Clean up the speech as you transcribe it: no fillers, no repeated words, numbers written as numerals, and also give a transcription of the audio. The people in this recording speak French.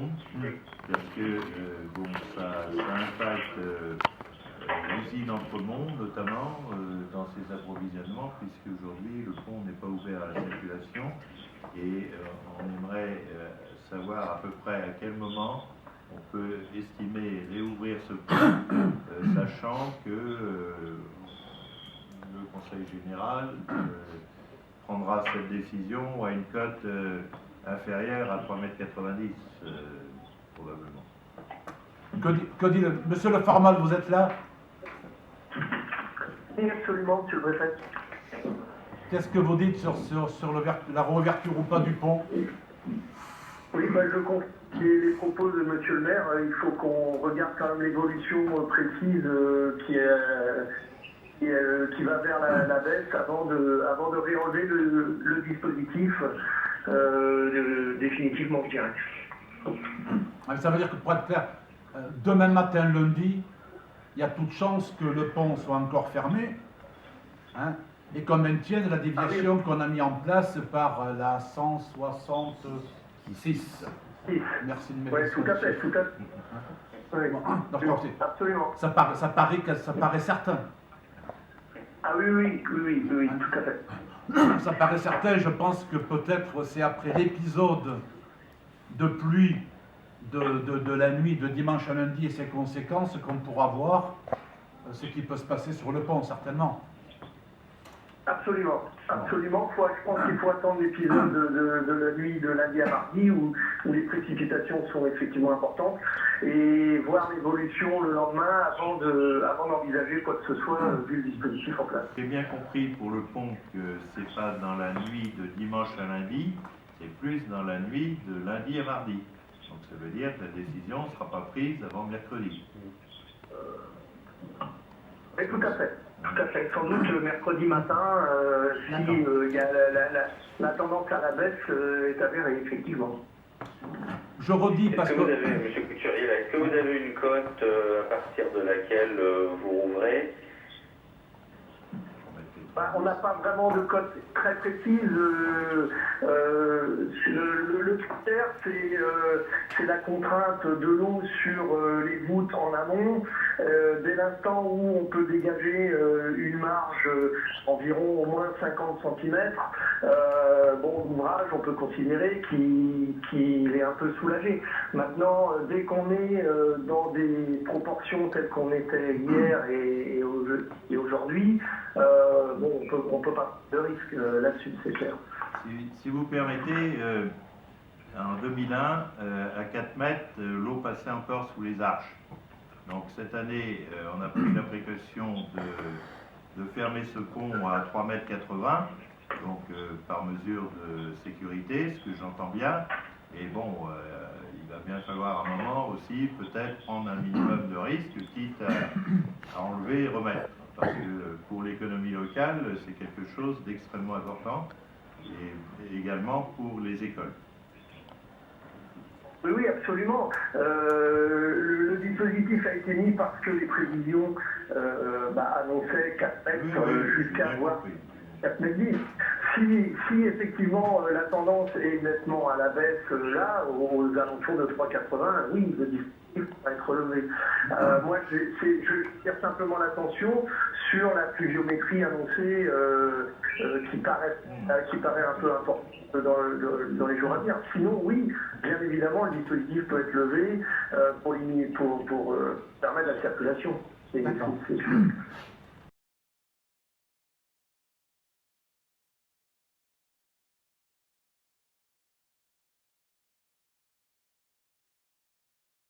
pont, parce que bon, ça impacte l'usine Entremont, notamment, dans ses approvisionnements, puisque aujourd'hui le pont n'est pas ouvert à la circulation, et on aimerait savoir à peu près à quel moment on peut estimer réouvrir ce pont, sachant que le Conseil général prendra cette décision à une cote inférieure à 3,90 m, probablement. Que dit Monsieur Le Formal, vous êtes là? Oui, absolument, monsieur le préfet. Qu'est-ce que vous dites sur la réouverture ou pas du pont? Oui, je confirme les propos de monsieur le maire. Il faut qu'on regarde quand même l'évolution précise qui va vers la baisse avant de réenlever le dispositif définitivement, je dirais. Ça veut dire que, pour être clair, demain matin, lundi, il y a toute chance que le pont soit encore fermé, hein, et qu'on maintienne la déviation qu'on a mis en place par la 166. Merci de me Oui, tout à fait, tout à fait. Oui. Donc, absolument. Ça paraît certain. Ah oui, tout à fait. Ça paraît certain, je pense que peut-être c'est après l'épisode de pluie de la nuit de dimanche à lundi et ses conséquences qu'on pourra voir ce qui peut se passer sur le pont, certainement. Absolument. Je pense qu'il faut attendre l'épisode de la nuit de lundi à mardi où les précipitations sont effectivement importantes et voir l'évolution le lendemain avant d'envisager quoi que ce soit vu le dispositif en place. J'ai bien compris pour le pont que c'est pas dans la nuit de dimanche à lundi, c'est plus dans la nuit de lundi à mardi. Donc ça veut dire que la décision ne sera pas prise avant mercredi. Oui, tout à fait. Sans doute mercredi matin, si y a la tendance à la baisse est avérée, effectivement. Je redis parce que... Monsieur Couturier, est-ce que vous avez une cote à partir de laquelle vous rouvrez? On n'a pas vraiment de cote très précise. Le critère, c'est la contrainte de l'eau sur les voûtes en amont. Dès l'instant où on peut dégager une marge environ au moins 50 cm, l'ouvrage, on peut considérer qu'il est un peu soulagé. Maintenant, dès qu'on est dans des proportions telles qu'on était hier et aujourd'hui, on peut pas prendre de risque là-dessus, c'est clair. Si vous permettez, en 2001, à 4 mètres, l'eau passait encore sous les arches. Donc cette année, on a pris la précaution de fermer ce pont à 3,80 m, donc par mesure de sécurité, ce que j'entends bien. Et bon, il va bien falloir à un moment aussi peut-être prendre un minimum de risque, quitte à enlever et remettre. Parce que pour l'économie locale, c'est quelque chose d'extrêmement important, et également pour les écoles. Oui, absolument. Le dispositif a été mis parce que les prévisions annonçaient 4 mètres jusqu'à voir 4 mètres 10. Si effectivement la tendance est nettement à la baisse là, aux alentours de 3,80, oui, le dispositif va être relevé. Moi, je tire simplement l'attention sur la pluviométrie annoncée qui paraît un peu importante dans les jours à venir. Sinon, oui, bien évidemment, le dispositif peut être levé pour permettre la circulation. C'est sûr.